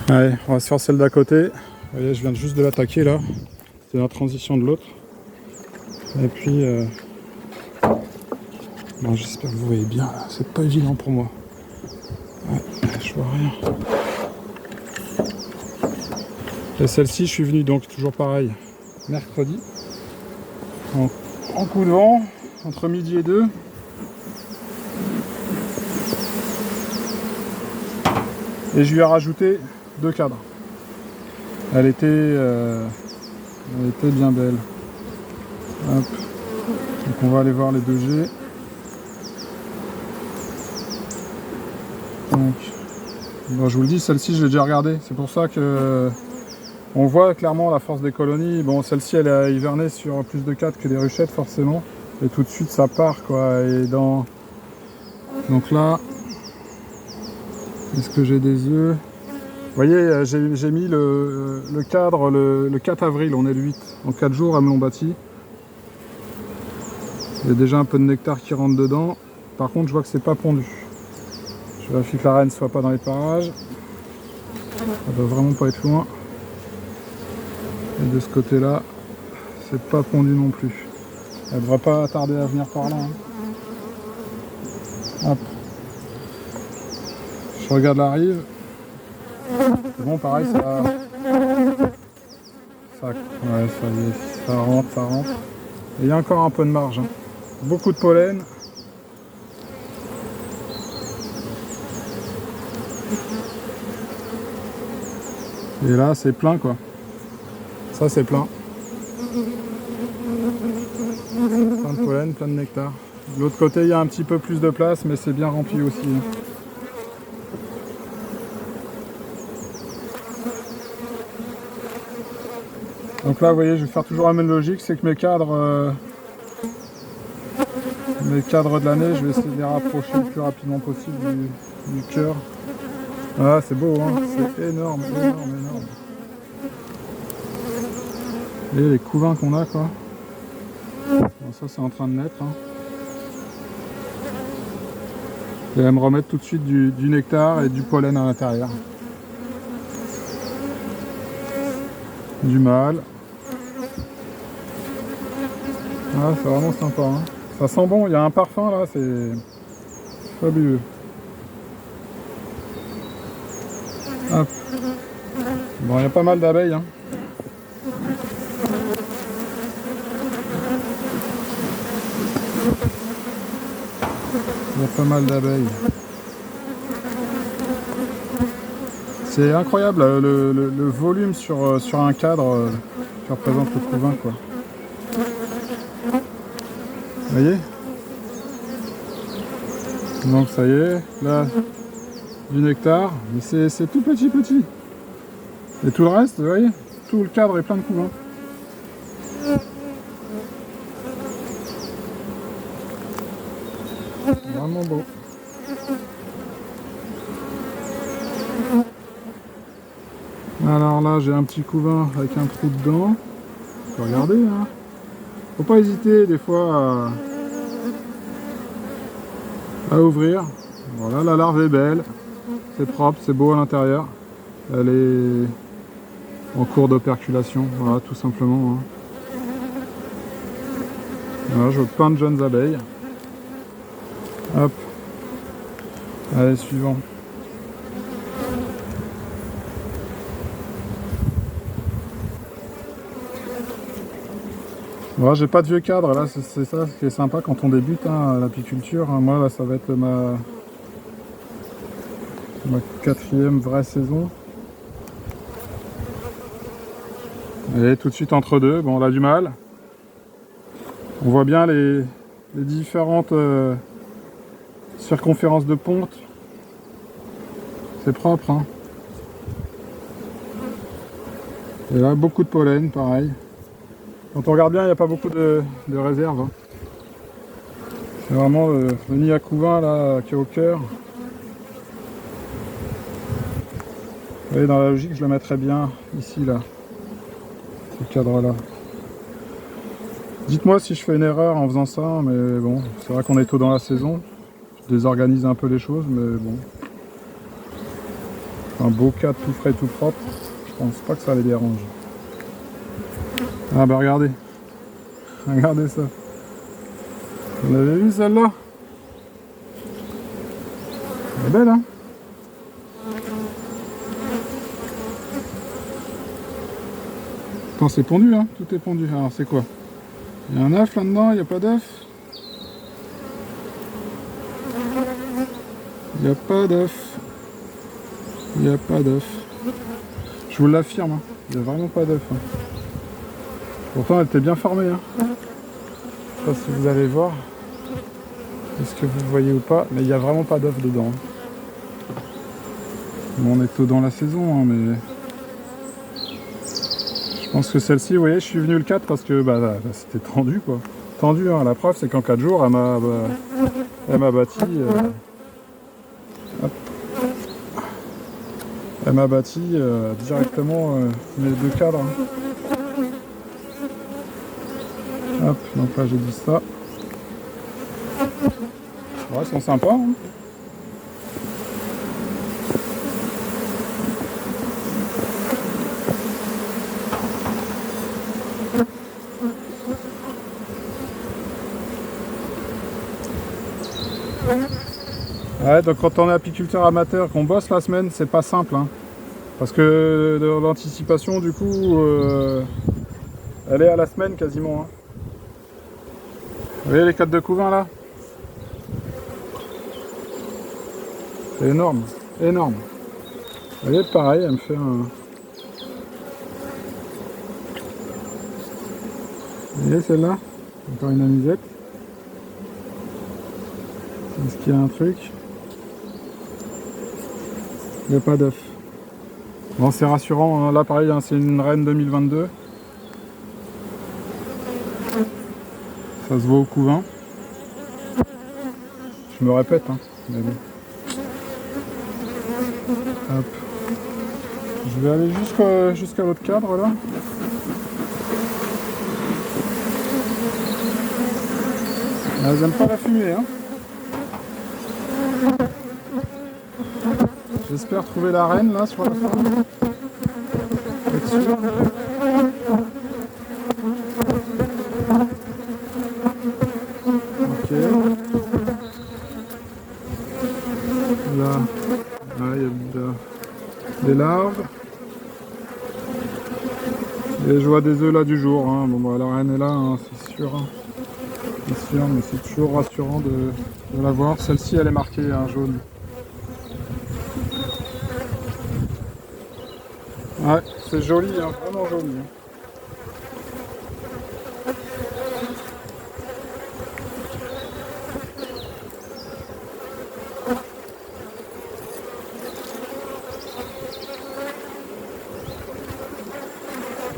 Allez, on va se faire celle d'à côté. Vous voyez, je viens juste de l'attaquer là. C'est la transition de l'autre. Et puis, bon, j'espère que vous voyez bien là. C'est pas évident pour moi. Ouais, je vois rien. Et celle-ci, je suis venu donc toujours pareil, mercredi. En coup de vent, entre midi et 2. Et je lui ai rajouté 2 cadres. Elle était bien belle. Hop. Donc on va aller voir les 2G. Donc, bon, je vous le dis, celle-ci je l'ai déjà regardée. C'est pour ça que on voit clairement la force des colonies. Bon, celle-ci elle a hiverné sur plus de 4 que des ruchettes forcément. Et tout de suite ça part quoi. Et donc là, est-ce que j'ai des œufs? Vous voyez, j'ai mis le cadre le 4 avril, on est le 8. En 4 jours, elles me l'ont bâti. Il y a déjà un peu de nectar qui rentre dedans. Par contre, je vois que c'est pas pondu. Je vérifie que la reine ne soit pas dans les parages. Elle doit vraiment pas être loin. Et de ce côté-là, c'est pas pondu non plus. Elle devrait pas tarder à venir par là. Hein. Hop. Je regarde la rive. Bon, pareil, ça rentre, ça rentre. Et il y a encore un peu de marge. Hein. Beaucoup de pollen. Et là, c'est plein, quoi. Ça, c'est plein. Plein de pollen, plein de nectar. De l'autre côté, il y a un petit peu plus de place, mais c'est bien rempli aussi. Donc là, vous voyez, je vais faire toujours la même logique, c'est que mes cadres de l'année, je vais essayer de les rapprocher le plus rapidement possible du cœur. Ah, c'est beau, hein, c'est énorme, énorme, énorme. Et les couvains qu'on a, quoi. Bon, ça, c'est en train de naître. Hein. Et elle va me remettre tout de suite du nectar et du pollen à l'intérieur. Du mâle. Ah, c'est vraiment sympa. Hein. Ça sent bon, il y a un parfum là, c'est fabuleux. Hop. Bon, il y a pas mal d'abeilles. Hein. Il y a pas mal d'abeilles. C'est incroyable le volume sur un cadre qui représente le couvain, quoi. Vous voyez? Donc ça y est, là, du nectar, mais c'est tout petit. Et tout le reste, vous voyez? Tout le cadre est plein de couvains. Vraiment beau. Alors là, j'ai un petit couvain avec un trou dedans. Faut regarder, hein. Faut pas hésiter des fois à ouvrir. Voilà, la larve est belle. C'est propre, c'est beau à l'intérieur. Elle est en cours d'operculation, voilà, tout simplement. Hein. Voilà, je veux plein de jeunes abeilles. Hop. Allez, suivant. Voilà, j'ai pas de vieux cadre, là, c'est ça qui est sympa quand on débute hein, l'apiculture. Moi, là, ça va être ma 4e vraie saison. Et tout de suite entre deux, bon, on a du mal. On voit bien les différentes circonférences de ponte. C'est propre, hein. Et là, beaucoup de pollen, pareil. Quand on regarde bien, il n'y a pas beaucoup de réserve. Hein. C'est vraiment le nid à couvain là, qui est au cœur. Vous voyez, dans la logique, je le mettrais bien ici, là. Ce cadre-là. Dites-moi si je fais une erreur en faisant ça, mais bon, c'est vrai qu'on est tôt dans la saison. Je désorganise un peu les choses, mais bon. Un beau cadre tout frais, tout propre. Je pense pas que ça les dérange. Ah bah regardez. Regardez ça. Vous l'avez vu celle-là? Elle est belle, hein? Attends, c'est pondu, hein? Tout est pondu. Alors c'est quoi? Il y a un œuf là-dedans? Il n'y a pas d'œuf? Il n'y a pas d'œuf. Il n'y a pas d'œuf. Je vous l'affirme, hein. Il n'y a vraiment pas d'œuf. Hein. Pourtant, elle était bien formée. Hein. Je ne sais pas si vous allez voir. Est-ce que vous voyez ou pas? Mais il n'y a vraiment pas d'œuf dedans. Hein. Bon, on est tôt dans la saison, hein, mais... Je pense que celle-ci, vous voyez, je suis venu le 4 parce que c'était tendu, quoi. Tendu, hein. La preuve, c'est qu'en 4 jours, elle m'a bâti... Elle m'a bâti directement mes deux cadres. Hein. Hop, donc là j'ai dit ça. Ouais, ils sont sympas. Hein. Ouais, donc quand on est apiculteur amateur, qu'on bosse la semaine, c'est pas simple. Hein. Parce que l'anticipation, du coup, elle est à la semaine quasiment. Hein. Vous voyez les 4 de couvain là? C'est énorme, énorme. Vous voyez, pareil, elle me fait un... Vous voyez celle-là? Encore une amusette. Est-ce qu'il y a un truc? Il n'y a pas d'œuf. Bon, c'est rassurant. Hein. Là, pareil, hein, c'est une reine 2022. Ça se voit au couvain. Je me répète, hein. Mais bon. Hop. Je vais aller jusqu'à l'autre cadre, là. Elles n'aiment pas la fumée, hein. J'espère trouver la reine là sur la fin. Être sûr. Ok. Là, il y a des larves. Et je vois des œufs là du jour. Hein. Bon, la reine est là, hein, c'est sûr. Hein. C'est sûr, mais c'est toujours rassurant de la voir. Celle-ci, elle est marquée hein, jaune. Ouais, c'est joli, hein, vraiment joli. Hein.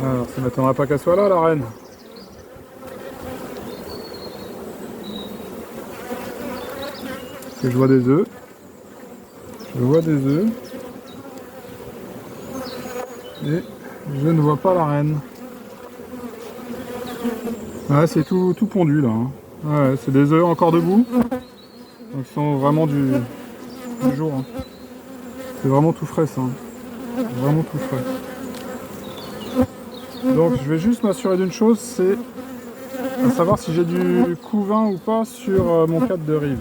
Alors, ça ne m'étonnerait pas qu'elle soit là, la reine. Parce que je vois des œufs. Je vois des œufs. Et je ne vois pas la reine. Ouais, c'est tout pondu là. Hein. Ouais, c'est des œufs encore debout. Donc ils sont vraiment du jour. Hein. C'est vraiment tout frais ça. Hein. Vraiment tout frais. Donc je vais juste m'assurer d'une chose, c'est à savoir si j'ai du couvain ou pas sur mon cadre de rive.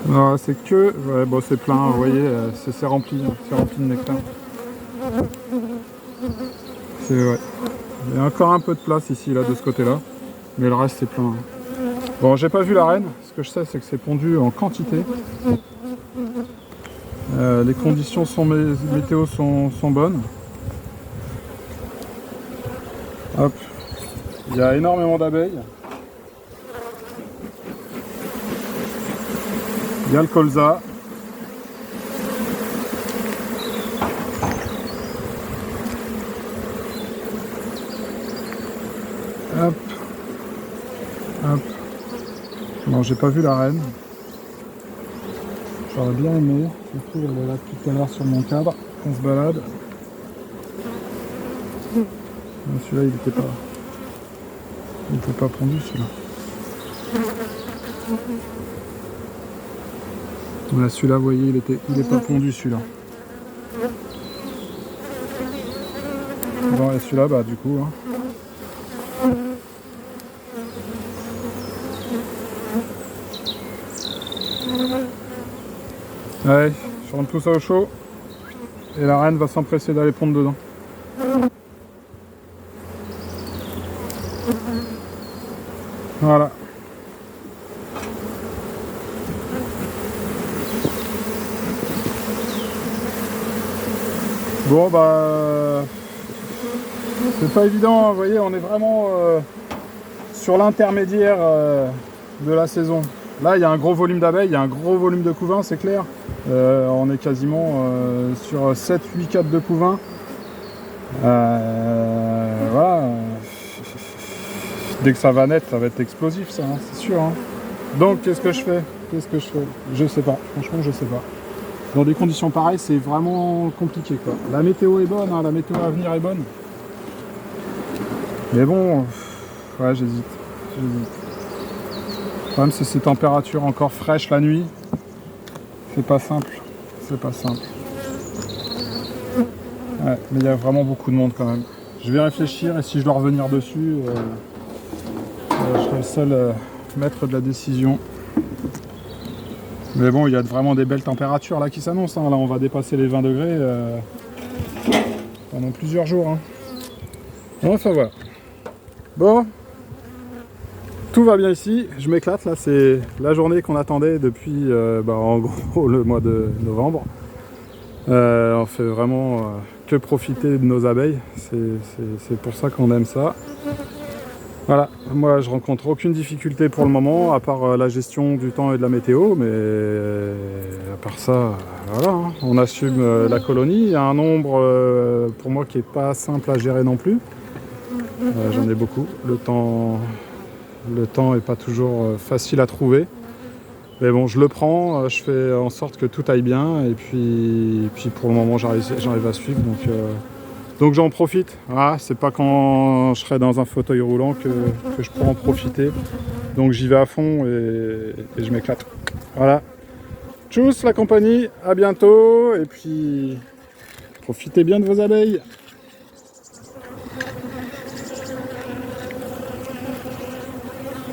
Non, c'est que, ouais, bon, c'est plein, vous voyez, c'est rempli de nectar. Ouais. Il y a encore un peu de place ici, là, de ce côté-là, mais le reste c'est plein. Bon, j'ai pas vu la reine, ce que je sais c'est que c'est pondu en quantité. Les conditions météo sont bonnes. Hop, il y a énormément d'abeilles. Il y a le colza. Hop. Hop. Non, j'ai pas vu la reine. J'aurais bien aimé. Surtout, elle est là depuis tout à l'heure sur mon cadre. On se balade. Celui-là, il était pas pondu, celui-là. Là, celui-là, vous voyez, il est pas pondu, celui-là. Bon, et celui-là, bah, du coup, hein. Allez, je rentre tout ça au chaud. Et la reine va s'empresser d'aller pondre dedans. Voilà. Bon bah c'est pas évident, vous voyez, on est vraiment sur l'intermédiaire de la saison. Là il y a un gros volume d'abeilles, il y a un gros volume de couvains, c'est clair. On est quasiment sur 7-8 4 de couvains. Voilà. Dès que ça va naître, ça va être explosif, ça, hein, c'est sûr. Hein. Donc qu'est-ce que je fais? Je sais pas, franchement je sais pas. Dans des conditions pareilles, c'est vraiment compliqué, quoi. La météo est bonne, hein, la météo à venir est bonne. Mais bon, ouais, j'hésite. Le problème, c'est ces températures encore fraîches la nuit. C'est pas simple. Ouais, mais il y a vraiment beaucoup de monde quand même. Je vais réfléchir et si je dois revenir dessus, je serai le seul maître de la décision. Mais bon, il y a vraiment des belles températures là qui s'annoncent. Hein. Là, on va dépasser les 20 degrés pendant plusieurs jours. Hein. Enfin voilà. Bon, tout va bien ici. Je m'éclate. Là, c'est la journée qu'on attendait depuis en gros le mois de novembre. On fait vraiment que profiter de nos abeilles. C'est pour ça qu'on aime ça. Voilà, moi je rencontre aucune difficulté pour le moment, à part la gestion du temps et de la météo, mais à part ça, voilà, hein. On assume la colonie. Il y a un nombre pour moi qui n'est pas simple à gérer non plus. J'en ai beaucoup. Le temps n'est pas toujours facile à trouver. Mais bon, je le prends, je fais en sorte que tout aille bien, et puis pour le moment j'arrive à suivre. Donc j'en profite, voilà, c'est pas quand je serai dans un fauteuil roulant que je pourrai en profiter. Donc j'y vais à fond et je m'éclate. Voilà. Tchuss la compagnie, à bientôt et puis profitez bien de vos abeilles.